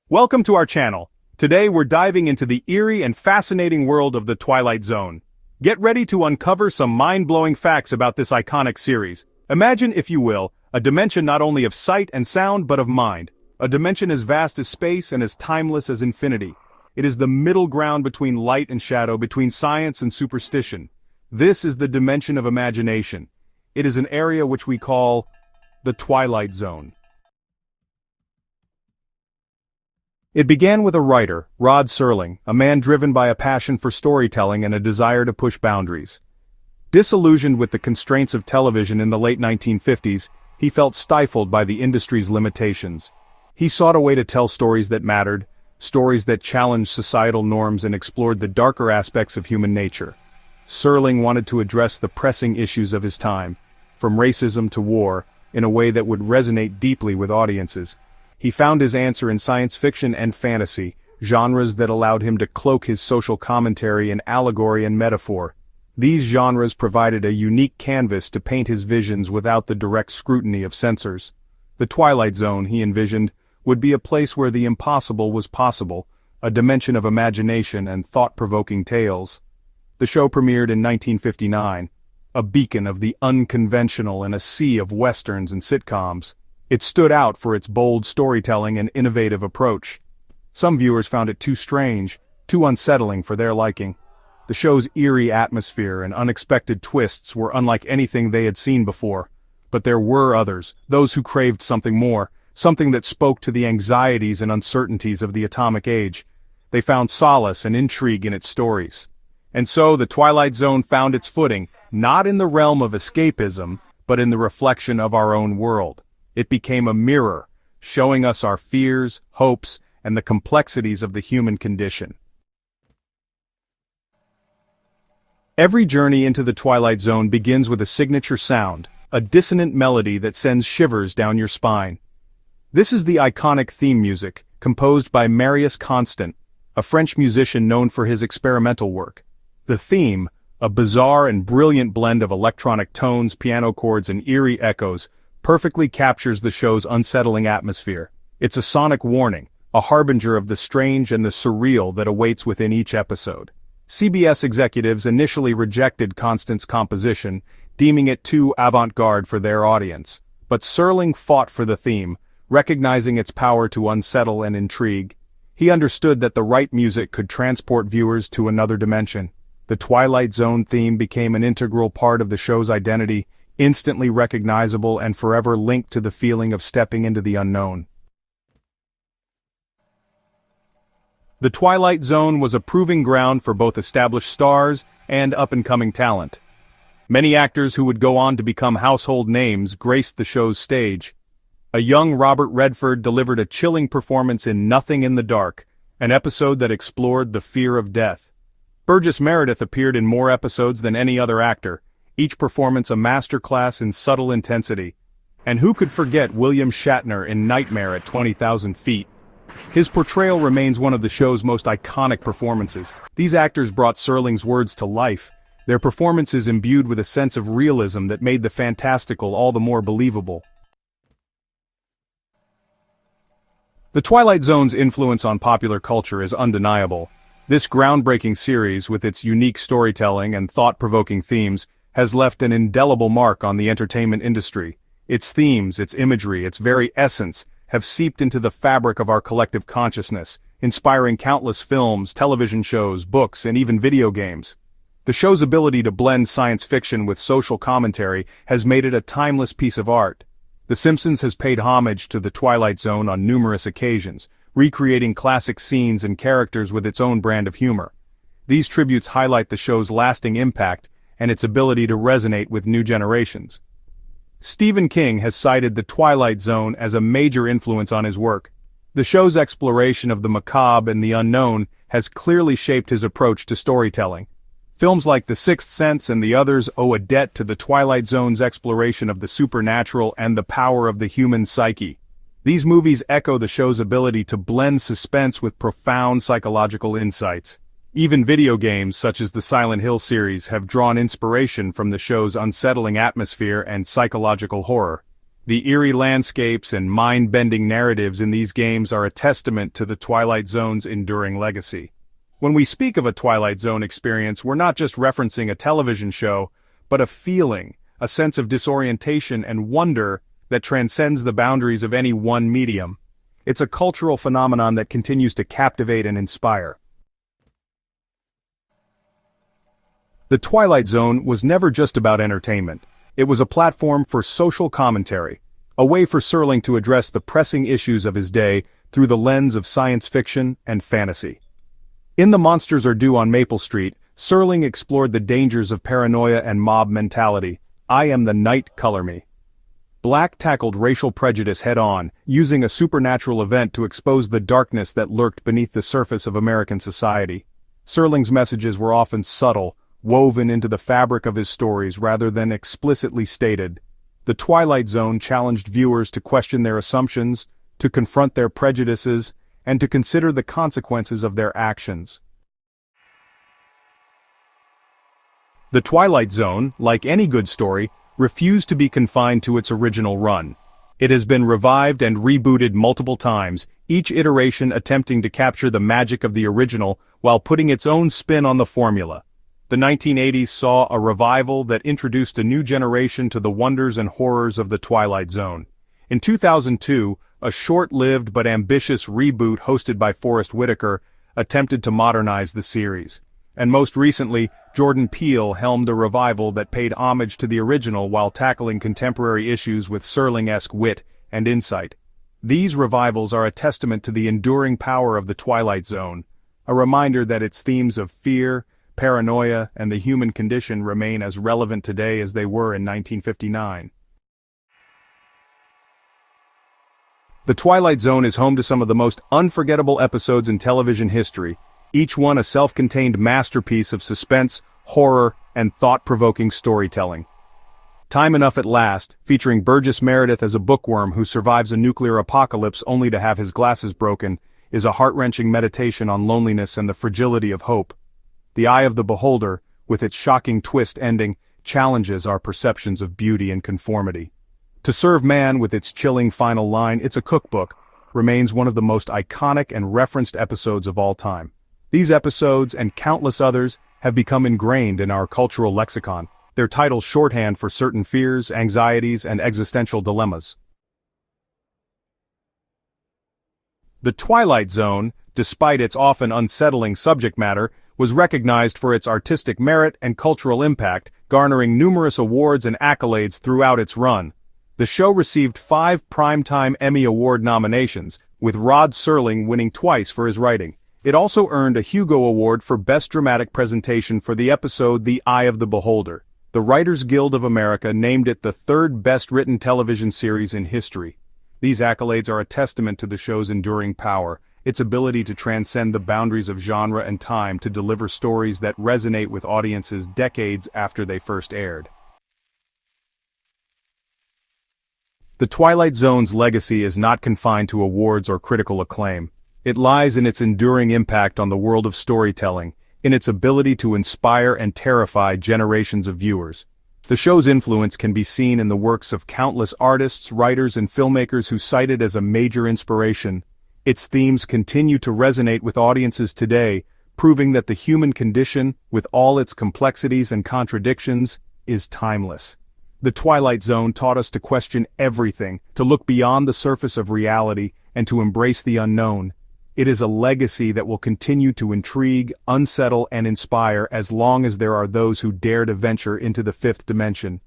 Welcome to our channel. Today we're diving into the eerie and fascinating world of the Twilight Zone. Get ready to uncover some mind-blowing facts about this iconic series. Imagine, if you will, a dimension not only of sight and sound but of mind. A dimension as vast as space and as timeless as infinity. It is the middle ground between light and shadow, between science and superstition. This is the dimension of imagination. It is an area which we call the Twilight Zone. It began with a writer, Rod Serling, a man driven by a passion for storytelling and a desire to push boundaries. Disillusioned with the constraints of television in the late 1950s, he felt stifled by the industry's limitations. He sought a way to tell stories that mattered, stories that challenged societal norms and explored the darker aspects of human nature. Serling wanted to address the pressing issues of his time, from racism to war, in a way that would resonate deeply with audiences. He found his answer in science fiction and fantasy, genres that allowed him to cloak his social commentary in allegory and metaphor. These genres provided a unique canvas to paint his visions without the direct scrutiny of censors. The Twilight Zone, he envisioned, would be a place where the impossible was possible, a dimension of imagination and thought-provoking tales. The show premiered in 1959, a beacon of the unconventional in a sea of westerns and sitcoms. It stood out for its bold storytelling and innovative approach. Some viewers found it too strange, too unsettling for their liking. The show's eerie atmosphere and unexpected twists were unlike anything they had seen before. But there were others, those who craved something more, something that spoke to the anxieties and uncertainties of the atomic age. They found solace and intrigue in its stories. And so the Twilight Zone found its footing, not in the realm of escapism, but in the reflection of our own world. It became a mirror, showing us our fears, hopes, and the complexities of the human condition. Every journey into the Twilight Zone begins with a signature sound, a dissonant melody that sends shivers down your spine. This is the iconic theme music, composed by Marius Constant, a French musician known for his experimental work. The theme, a bizarre and brilliant blend of electronic tones, piano chords, and eerie echoes, perfectly captures the show's unsettling atmosphere. It's a sonic warning, a harbinger of the strange and the surreal that awaits within each episode. CBS executives initially rejected Constant's composition, deeming it too avant-garde for their audience. But Serling fought for the theme, recognizing its power to unsettle and intrigue. He understood that the right music could transport viewers to another dimension. The Twilight Zone theme became an integral part of the show's identity, instantly recognizable and forever linked to the feeling of stepping into the unknown. The Twilight Zone was a proving ground for both established stars and up-and-coming talent. Many actors who would go on to become household names graced the show's stage. A young Robert Redford delivered a chilling performance in Nothing in the Dark, an episode that explored the fear of death. Burgess Meredith appeared in more episodes than any other actor, each performance a masterclass in subtle intensity. And who could forget William Shatner in Nightmare at 20,000 Feet? His portrayal remains one of the show's most iconic performances. These actors brought Serling's words to life, their performances imbued with a sense of realism that made the fantastical all the more believable. The Twilight Zone's influence on popular culture is undeniable. This groundbreaking series, with its unique storytelling and thought-provoking themes, has left an indelible mark on the entertainment industry. Its themes, its imagery, its very essence, have seeped into the fabric of our collective consciousness, inspiring countless films, television shows, books, and even video games. The show's ability to blend science fiction with social commentary has made it a timeless piece of art. The Simpsons has paid homage to the Twilight Zone on numerous occasions, recreating classic scenes and characters with its own brand of humor. These tributes highlight the show's lasting impact and its ability to resonate with new generations. Stephen King has cited the Twilight Zone as a major influence on his work. The show's exploration of the macabre and the unknown has clearly shaped his approach to storytelling. Films like The Sixth Sense and the others owe a debt to the Twilight Zone's exploration of the supernatural and the power of the human psyche. These movies echo the show's ability to blend suspense with profound psychological insights. Even video games such as the Silent Hill series have drawn inspiration from the show's unsettling atmosphere and psychological horror. The eerie landscapes and mind-bending narratives in these games are a testament to the Twilight Zone's enduring legacy. When we speak of a Twilight Zone experience, we're not just referencing a television show, but a feeling, a sense of disorientation and wonder that transcends the boundaries of any one medium. It's a cultural phenomenon that continues to captivate and inspire. The Twilight Zone was never just about entertainment. It was a platform for social commentary, a way for Serling to address the pressing issues of his day through the lens of science fiction and fantasy. In The Monsters Are Due on Maple Street, Serling explored the dangers of paranoia and mob mentality. I am the night, color me. Black tackled racial prejudice head-on, using a supernatural event to expose the darkness that lurked beneath the surface of American society. Serling's messages were often subtle, woven into the fabric of his stories rather than explicitly stated. The Twilight Zone challenged viewers to question their assumptions, to confront their prejudices, and to consider the consequences of their actions. The Twilight Zone, like any good story, refused to be confined to its original run. It has been revived and rebooted multiple times, each iteration attempting to capture the magic of the original while putting its own spin on the formula. The 1980s saw a revival that introduced a new generation to the wonders and horrors of the Twilight Zone. In 2002, a short-lived but ambitious reboot hosted by Forrest Whitaker attempted to modernize the series. And most recently, Jordan Peele helmed a revival that paid homage to the original while tackling contemporary issues with Serling-esque wit and insight. These revivals are a testament to the enduring power of the Twilight Zone, a reminder that its themes of fear, paranoia, and the human condition remain as relevant today as they were in 1959. The Twilight Zone is home to some of the most unforgettable episodes in television history, each one a self-contained masterpiece of suspense, horror, and thought-provoking storytelling. Time Enough at Last, featuring Burgess Meredith as a bookworm who survives a nuclear apocalypse only to have his glasses broken, is a heart-wrenching meditation on loneliness and the fragility of hope. The Eye of the Beholder, with its shocking twist ending, challenges our perceptions of beauty and conformity. To Serve Man, with its chilling final line, "It's a cookbook," remains one of the most iconic and referenced episodes of all time. These episodes, and countless others, have become ingrained in our cultural lexicon, their titles shorthand for certain fears, anxieties, and existential dilemmas. The Twilight Zone, despite its often unsettling subject matter, was recognized for its artistic merit and cultural impact, garnering numerous awards and accolades throughout its run. The show received 5 Primetime Emmy Award nominations, with Rod Serling winning twice for his writing. It also earned a Hugo Award for Best Dramatic Presentation for the episode The Eye of the Beholder. The Writers Guild of America named it the 3rd best-written television series in history. These accolades are a testament to the show's enduring power, its ability to transcend the boundaries of genre and time to deliver stories that resonate with audiences decades after they first aired. The Twilight Zone's legacy is not confined to awards or critical acclaim. It lies in its enduring impact on the world of storytelling, in its ability to inspire and terrify generations of viewers. The show's influence can be seen in the works of countless artists, writers, and filmmakers who cite it as a major inspiration. Its themes continue to resonate with audiences today, proving that the human condition, with all its complexities and contradictions, is timeless. The Twilight Zone taught us to question everything, to look beyond the surface of reality, and to embrace the unknown. It is a legacy that will continue to intrigue, unsettle, and inspire as long as there are those who dare to venture into the 5th dimension.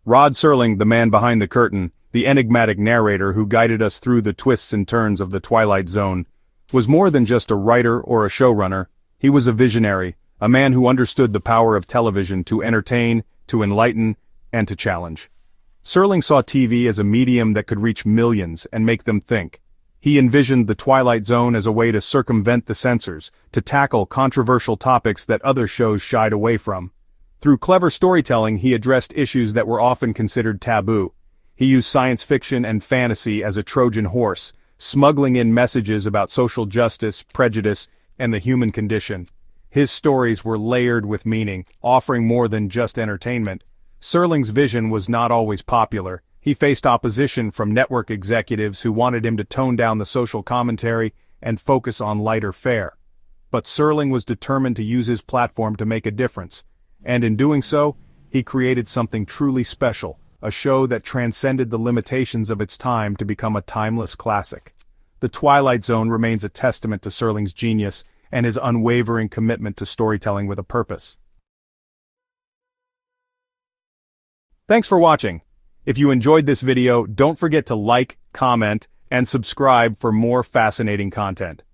Rod Serling, the man behind the curtain, the enigmatic narrator who guided us through the twists and turns of the Twilight Zone, was more than just a writer or a showrunner. He was a visionary, a man who understood the power of television to entertain, to enlighten, and to challenge. Serling saw TV as a medium that could reach millions and make them think. He envisioned the Twilight Zone as a way to circumvent the censors, to tackle controversial topics that other shows shied away from. Through clever storytelling, he addressed issues that were often considered taboo. He used science fiction and fantasy as a Trojan horse, smuggling in messages about social justice, prejudice, and the human condition. His stories were layered with meaning, offering more than just entertainment. Serling's vision was not always popular. He faced opposition from network executives who wanted him to tone down the social commentary and focus on lighter fare. But Serling was determined to use his platform to make a difference, and in doing so, he created something truly special, a show that transcended the limitations of its time to become a timeless classic. The Twilight Zone remains a testament to Serling's genius and his unwavering commitment to storytelling with a purpose. Thanks for watching. If you enjoyed this video, don't forget to like, comment, and subscribe for more fascinating content.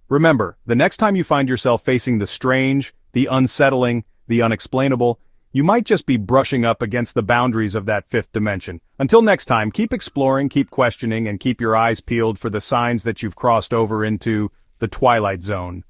Remember, the next time you find yourself facing the strange, the unsettling, the unexplainable, you might just be brushing up against the boundaries of that fifth dimension. Until next time, keep exploring, keep questioning, and keep your eyes peeled for the signs that you've crossed over into the Twilight Zone.